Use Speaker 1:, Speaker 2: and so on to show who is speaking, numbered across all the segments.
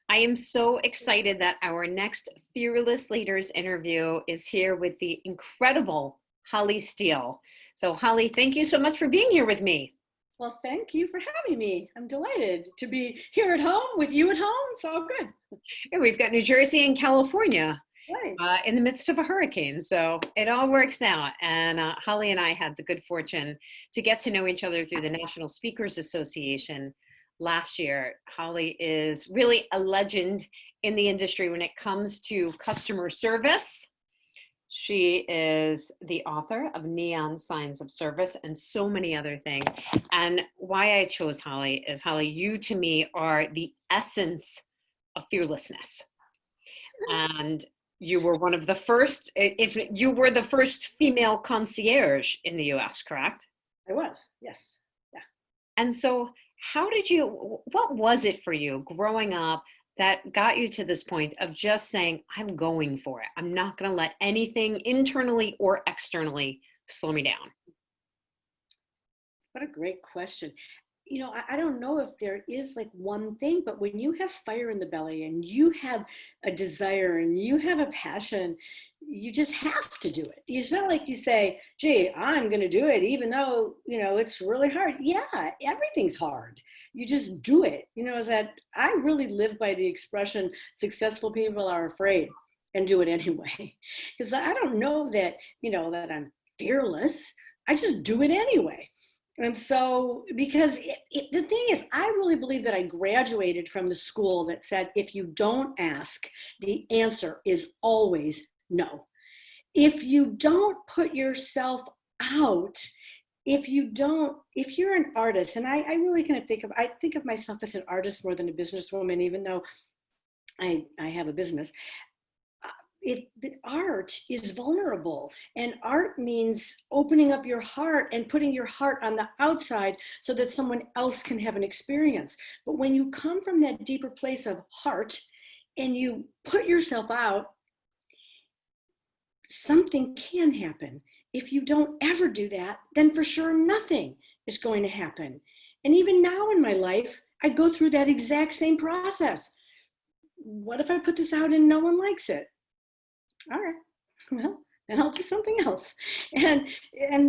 Speaker 1: I am so excited that our next Fearless Leaders interview is here with the incredible Holly Stiel. So, Holly, thank you so much for being here with me.
Speaker 2: Well, thank you for having me. I'm delighted to be here at home with you at home. It's all good.
Speaker 1: And we've got New Jersey and California
Speaker 2: Right.
Speaker 1: in the midst of a hurricane. So it all works out. And Holly and I had the good fortune to get to know each other through the National Speakers Association last year. Holly is really a legend in the industry when it comes to customer service. She is the author of Neon Signs of Service and so many other things. And why I chose Holly is, Holly, you to me are the essence of fearlessness. And you were one of the first, if you were the first female concierge in the US, correct?
Speaker 2: I was, yes. Yeah.
Speaker 1: And so, what was it for you growing up that got you to this point of just saying, I'm going for it? I'm not going to let anything internally or externally slow me down.
Speaker 2: What a great question. I don't know if there is like one thing, but when you have fire in the belly and you have a desire and you have a passion, you just have to do it. It's not like you say, gee, I'm going to do it, even though, it's really hard. Yeah, everything's hard. You just do it. That I really live by the expression, successful people are afraid and do it anyway. Because I don't know that, that I'm fearless. I just do it anyway. And so, because the thing is, I really believe that I graduated from the school that said, if you don't ask, the answer is always no. If you don't put yourself out, if you're an artist, and I really kind of I think of myself as an artist more than a businesswoman, even though I have a business. Art is vulnerable, and art means opening up your heart and putting your heart on the outside so that someone else can have an experience. But when you come from that deeper place of heart and you put yourself out, something can happen. If you don't ever do that, then for sure nothing is going to happen. And even now in my life, I go through that exact same process. What if I put this out and no one likes it? All right, well, then I'll do something else. And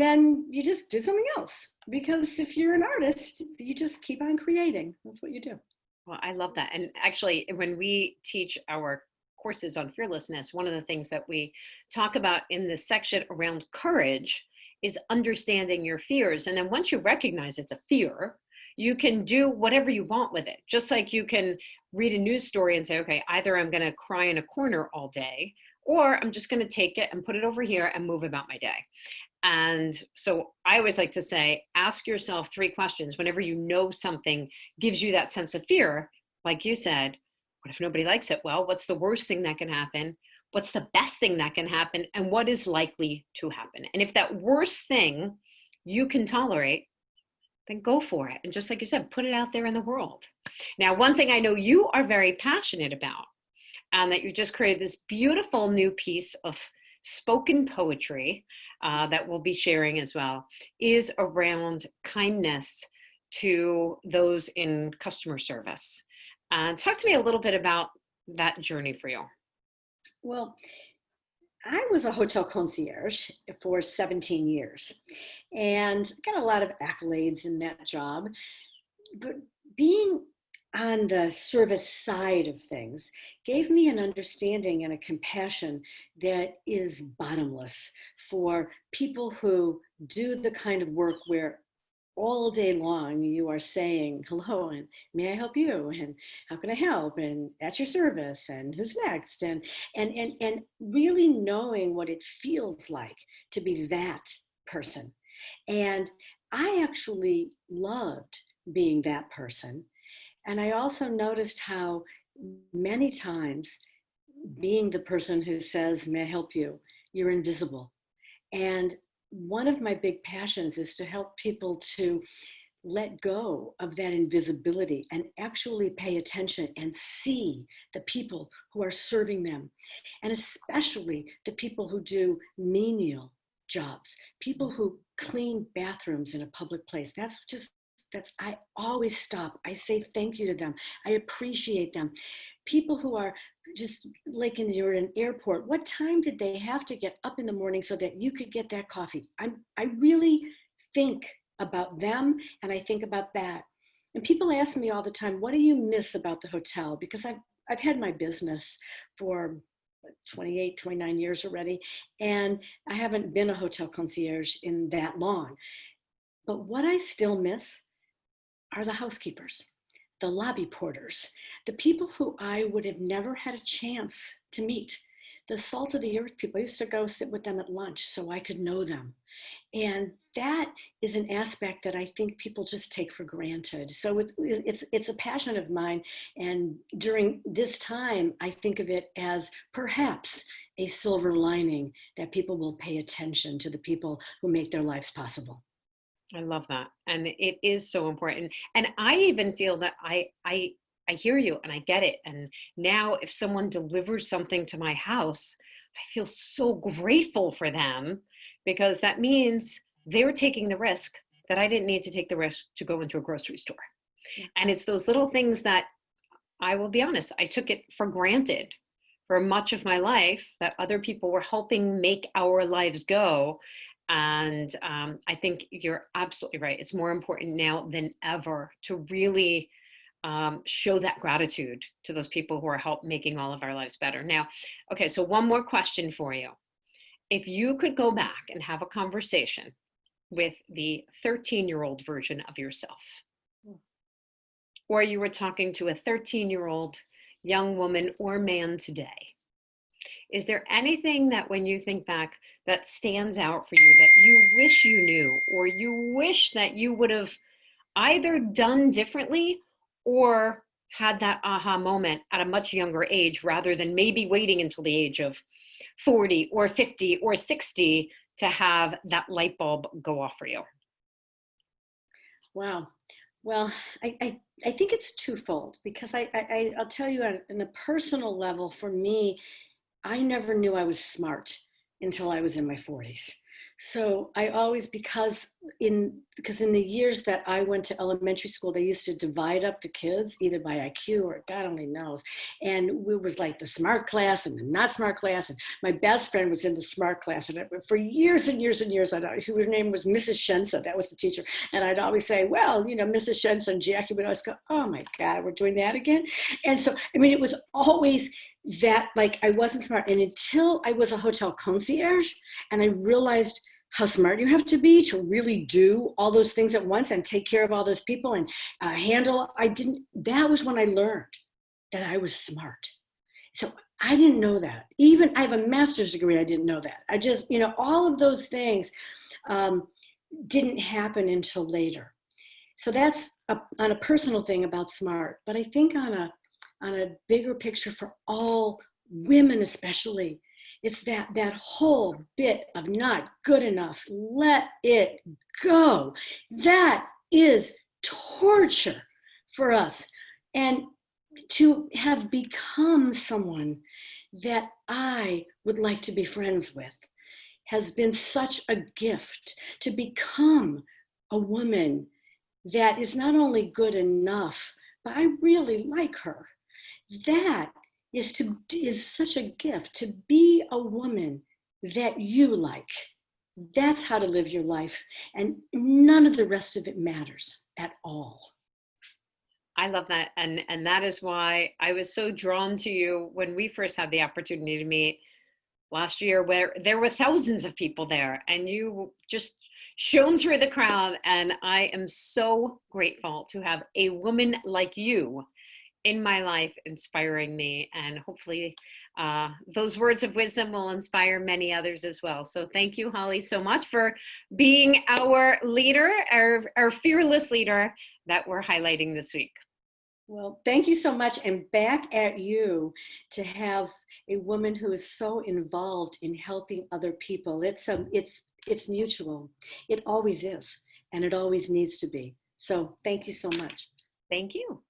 Speaker 2: then you just do something else. Because if you're an artist, you just keep on creating. That's what you do.
Speaker 1: Well, I love that. And actually, when we teach our courses on fearlessness, one of the things that we talk about in this section around courage is understanding your fears. And then once you recognize it's a fear, you can do whatever you want with it. Just like you can read a news story and say, okay, either I'm going to cry in a corner all day, or I'm just going to take it and put it over here and move about my day. And so I always like to say, ask yourself 3 questions whenever you know something gives you that sense of fear. Like you said, what if nobody likes it? Well, what's the worst thing that can happen? What's the best thing that can happen? And what is likely to happen? And if that worst thing you can tolerate, then go for it. And just like you said, put it out there in the world. Now, one thing I know you are very passionate about, and that you just created this beautiful new piece of spoken poetry that we'll be sharing as well, is around kindness to those in customer service. Talk to me a little bit about that journey for you.
Speaker 2: Well, I was a hotel concierge for 17 years and got a lot of accolades in that job. But being on the service side of things gave me an understanding and a compassion that is bottomless for people who do the kind of work where all day long you are saying hello and may I help you and how can I help and at your service and who's next and really knowing what it feels like to be that person. And I actually loved being that person. And I also noticed how many times being the person who says, may I help you, you're invisible. And one of my big passions is to help people to let go of that invisibility and actually pay attention and see the people who are serving them. And especially the people who do menial jobs, people who clean bathrooms in a public place. that I always stop. I say thank you to them. I appreciate them. People who are just like you're in an airport, what time did they have to get up in the morning so that you could get that coffee? I really think about them, and I think about that. And people ask me all the time, what do you miss about the hotel? Because I've had my business for 28, 29 years already, and I haven't been a hotel concierge in that long. But what I still miss are the housekeepers, the lobby porters, the people who I would have never had a chance to meet. The salt of the earth people. I used to go sit with them at lunch so I could know them. And that is an aspect that I think people just take for granted. So it's a passion of mine. And during this time, I think of it as perhaps a silver lining that people will pay attention to the people who make their lives possible.
Speaker 1: I love that. And it is so important. And I even feel that I hear you and I get it. And now if someone delivers something to my house, I feel so grateful for them, because that means they're taking the risk that I didn't need to take the risk to go into a grocery store.
Speaker 2: Yeah.
Speaker 1: And it's those little things that, I will be honest, I took it for granted for much of my life, that other people were helping make our lives go. And I think you're absolutely right. It's more important now than ever to really show that gratitude to those people who are help making all of our lives better. Now, okay, so one more question for you. If you could go back and have a conversation with the 13-year-old version of yourself, or you were talking to a 13-year-old young woman or man today, is there anything that when you think back that stands out for you that you wish you knew, or you wish that you would have either done differently or had that aha moment at a much younger age, rather than maybe waiting until the age of 40 or 50 or 60 to have that light bulb go off for you?
Speaker 2: Wow. Well, I think it's twofold, because I'll tell you on a personal level, for me, I never knew I was smart until I was in my 40s. So I always, because in the years that I went to elementary school, they used to divide up the kids either by IQ or God only knows. And we was like the smart class and the not smart class. And my best friend was in the smart class. And for years and years and years, her name was Mrs. Shensa. That was the teacher. And I'd always say, well, Mrs. Shensa, and Jackie would always go, oh my God, we're doing that again. And so, I mean, it was always that, like, I wasn't smart. And until I was a hotel concierge and I realized how smart you have to be to really do all those things at once and take care of all those people and that was when I learned that I was smart. So I didn't know that. Even I have a master's degree, I didn't know that. I just, all of those things didn't happen until later. So that's on a personal thing about smart. But I think on a bigger picture for all women especially, it's that whole bit of not good enough. Let it go. That is torture for us. And to have become someone that I would like to be friends with has been such a gift. To become a woman that is not only good enough, but I really like her. That is such a gift, to be a woman that you like. That's how to live your life, and none of the rest of it matters at all.
Speaker 1: I love that. And that is why I was so drawn to you when we first had the opportunity to meet last year, where there were thousands of people there and you just shone through the crowd. And I am so grateful to have a woman like you in my life inspiring me. And hopefully those words of wisdom will inspire many others as well. So thank you, Holly, so much for being our leader, our fearless leader that we're highlighting this week.
Speaker 2: Well, thank you so much. And back at you to have a woman who is so involved in helping other people. It's mutual. It always is. And it always needs to be. So thank you so much.
Speaker 1: Thank you.